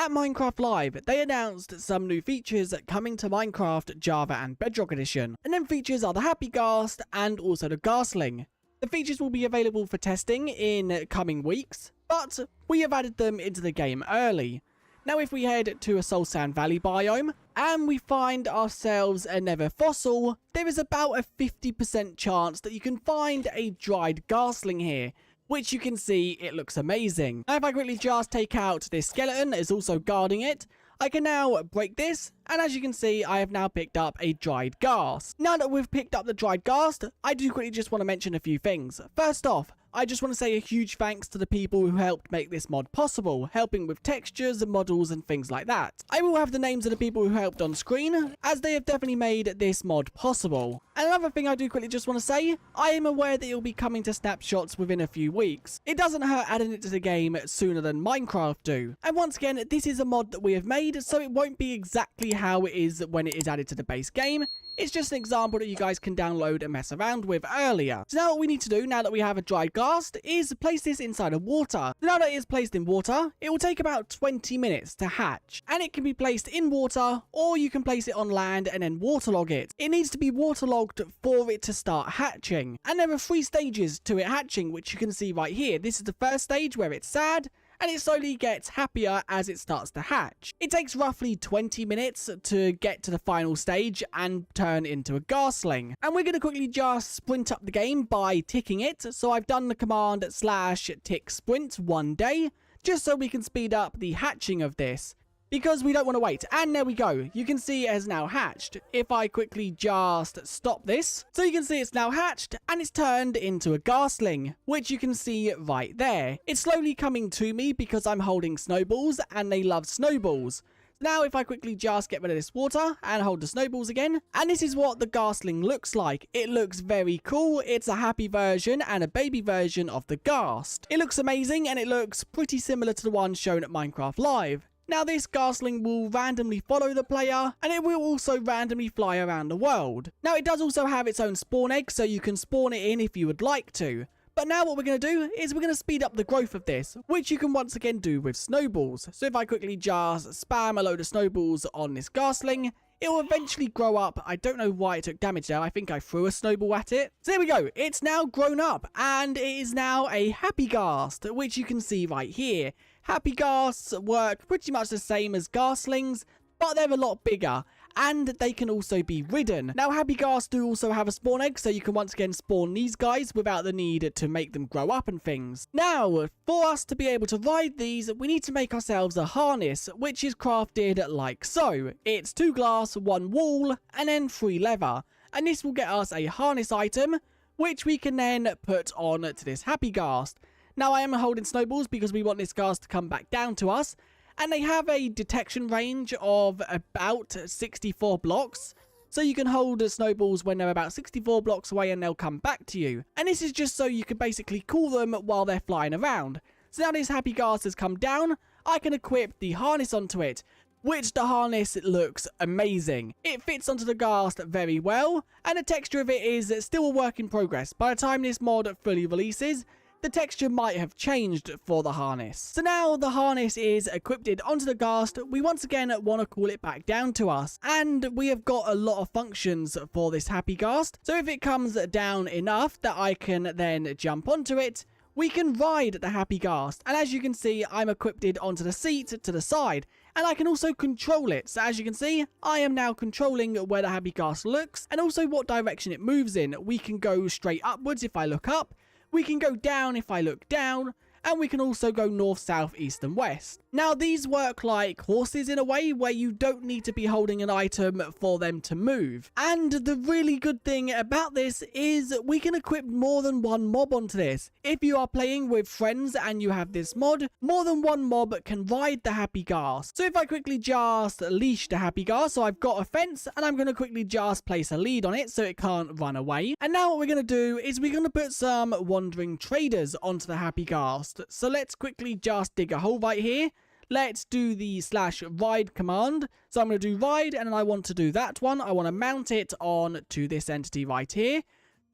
At Minecraft Live, they announced some new features coming to Minecraft Java and Bedrock Edition, and them features are the Happy Ghast and also the Ghastling. The features will be available for testing in coming weeks, but we have added them into the game early. Now if we head to a Soul Sand Valley biome, and we find ourselves a nether fossil, there is about a 50% chance that you can find a dried ghastling here, which you can see it looks amazing. Now if I quickly just take out this skeleton that is also guarding it, I can now break this, and as you can see, I have now picked up a dried ghast. Now that we've picked up the dried ghast, I do quickly just want to mention a few things. First off, I just want to say a huge thanks to the people who helped make this mod possible, helping with textures and models and things like that. I will have the names of the people who helped on screen, as they have definitely made this mod possible. And another thing I do quickly just want to say, I am aware that it will be coming to snapshots within a few weeks. It doesn't hurt adding it to the game sooner than Minecraft do. And once again, this is a mod that we have made, so it won't be exactly how it is when it is added to the base game. It's just an example that you guys can download and mess around with earlier. So now what we need to do, now that we have a dried ghast, is place this inside of water. Now that it is placed in water, it will take about 20 minutes to hatch. And it can be placed in water, or you can place it on land and then waterlog it. It needs to be waterlogged for it to start hatching. And there are 3 stages to it hatching, which you can see right here. This is the first stage where it's sad, and it slowly gets happier as it starts to hatch. It takes roughly 20 minutes to get to the final stage and turn into a ghastling. And we're going to quickly just sprint up the game by ticking it. So I've done the command /tick sprint 1 day, just so we can speed up the hatching of this, because we don't want to wait. And there we go. You can see it has now hatched. If I quickly just stop this, so you can see it's now hatched and it's turned into a ghastling, which you can see right there. It's slowly coming to me because I'm holding snowballs and they love snowballs. Now if I quickly just get rid of this water and hold the snowballs again, and this is what the ghastling looks like. It looks very cool. It's a happy version and a baby version of the ghast. It looks amazing and it looks pretty similar to the one shown at Minecraft Live. Now this ghastling will randomly follow the player, and it will also randomly fly around the world. Now it does also have its own spawn egg, so you can spawn it in if you would like to. But now what we're going to do is we're going to speed up the growth of this, which you can once again do with snowballs. So if I quickly just spam a load of snowballs on this ghastling, it will eventually grow up. I don't know why it took damage there. I think I threw a snowball at it. So there we go. It's now grown up, and it is now a happy ghast, which you can see right here. Happy ghasts work pretty much the same as ghastlings, but they're a lot bigger, and they can also be ridden. Now happy ghasts do also have a spawn egg, so you can once again spawn these guys without the need to make them grow up and things. Now, for us to be able to ride these, we need to make ourselves a harness, which is crafted like so. It's 2 glass, 1 wool, and then 3 leather. And this will get us a harness item, which we can then put on to this happy ghast. Now I am holding snowballs because we want this ghast to come back down to us. And they have a detection range of about 64 blocks. So you can hold the snowballs when they're about 64 blocks away and they'll come back to you. And this is just so you can basically cool them while they're flying around. So now this happy ghast has come down, I can equip the harness onto it, which the harness looks amazing. It fits onto the ghast very well, and the texture of it is still a work in progress. By the time this mod fully releases, the texture might have changed for the harness. So now the harness is equipped onto the ghast, we once again want to cool it back down to us. And we have got a lot of functions for this happy ghast. So if it comes down enough that I can then jump onto it, we can ride the happy ghast. And as you can see, I'm equipped onto the seat to the side. And I can also control it. So as you can see, I am now controlling where the happy ghast looks and also what direction it moves in. We can go straight upwards if I look up. We can go down if I look down, and we can also go north, south, east and west. Now these work like horses in a way where you don't need to be holding an item for them to move. And the really good thing about this is we can equip more than 1 mob onto this. If you are playing with friends and you have this mod, more than 1 mob can ride the happy ghast. So if I quickly just leash the happy ghast, so I've got a fence and I'm going to quickly just place a lead on it so it can't run away. And now what we're going to do is we're going to put some wandering traders onto the happy ghast. So let's quickly just dig a hole right here. Let's do the /ride command. So I'm going to do ride, and then I want to do that one. I want to mount it on to this entity right here.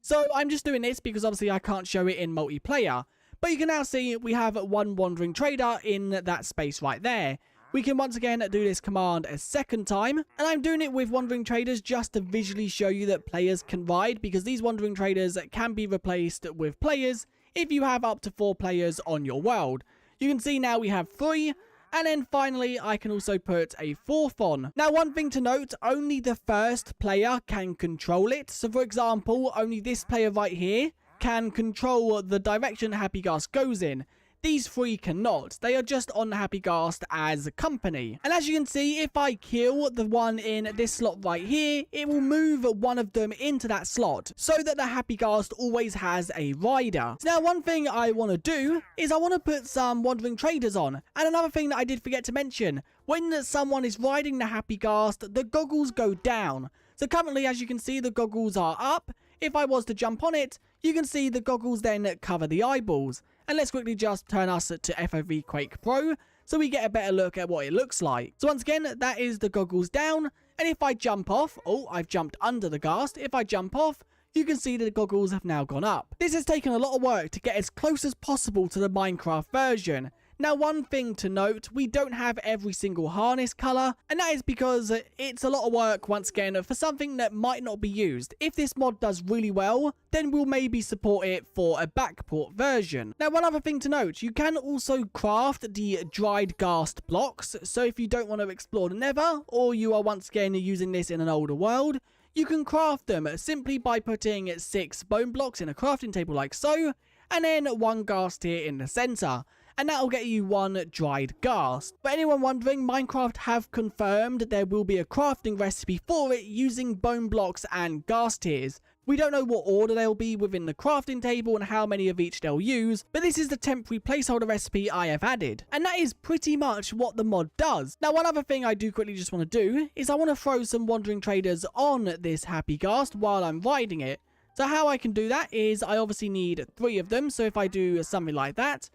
So I'm just doing this because obviously I can't show it in multiplayer. But you can now see we have 1 wandering trader in that space right there. we can once again do this command a second time. And I'm doing it with wandering traders just to visually show you that players can ride, because these wandering traders can be replaced with players if you have up to 4 players on your world. You can see now we have 3. And then finally, I can also put a 4th on. Now, one thing to note, only the first player can control it. So, for example, only this player right here can control the direction Happy Ghast goes in. These 3 cannot. They are just on Happy Ghast as a company. And as you can see, if I kill the one in this slot right here, it will move one of them into that slot so that the Happy Ghast always has a rider. So now one thing I want to do is I want to put some wandering traders on. And another thing that I did forget to mention, when someone is riding the Happy Ghast, the goggles go down. So currently, as you can see, the goggles are up. If I was to jump on it, you can see the goggles then cover the eyeballs. And let's quickly just turn us to FOV Quake Pro so we get a better look at what it looks like. So once again, that is the goggles down. And if I jump off, oh, I've jumped under the ghast. If I jump off, you can see that the goggles have now gone up. This has taken a lot of work to get as close as possible to the Minecraft version. Now, one thing to note, we don't have every single harness color, and that is because it's a lot of work, once again, for something that might not be used. If this mod does really well, then we'll maybe support it for a backport version. Now, one other thing to note, you can also craft the dried ghast blocks, so if you don't want to explore the nether, or you are once again using this in an older world, you can craft them simply by putting 6 bone blocks in a crafting table like so, and then 1 ghast here in the center. And that'll get you 1 dried ghast. For anyone wondering, Minecraft have confirmed there will be a crafting recipe for it using bone blocks and ghast tiers. We don't know what order they'll be within the crafting table and how many of each they'll use, but this is the temporary placeholder recipe I have added. And that is pretty much what the mod does. Now, one other thing I do quickly just want to do is I want to throw some wandering traders on this Happy Ghast while I'm riding it. So how I can do that is I obviously need 3 of them. So if I do something like that,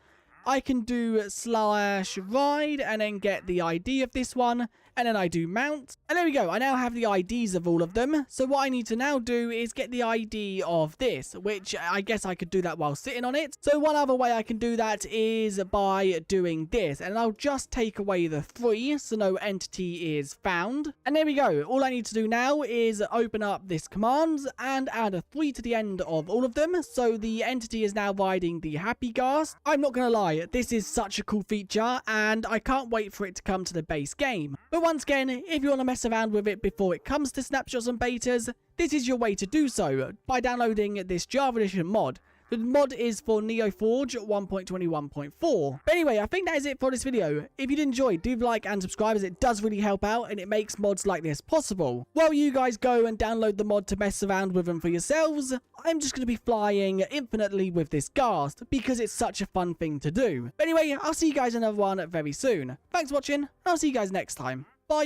I can do /ride and then get the ID of this one, and then I do mount, and there we go. I now have the IDs of all of them. So what I need to now do is get the ID of this, which I guess I could do that while sitting on it. So one other way I can do that is by doing this, and I'll just take away the 3 so no entity is found. And there we go. All I need to do now is open up this command and add a 3 to the end of all of them, so the entity is now riding the Happy Ghast. I'm not gonna lie, this is such a cool feature and I can't wait for it to come to the base game. But once again, if you want to mess around with it before it comes to snapshots and betas, this is your way to do so, by downloading this Java Edition mod. The mod is for NeoForge 1.21.4. But anyway, I think that is it for this video. If you did enjoy, do like and subscribe, as it does really help out and it makes mods like this possible. While you guys go and download the mod to mess around with them for yourselves, I'm just going to be flying infinitely with this ghast because it's such a fun thing to do. But anyway, I'll see you guys in another one very soon. Thanks for watching, and I'll see you guys next time. Bye.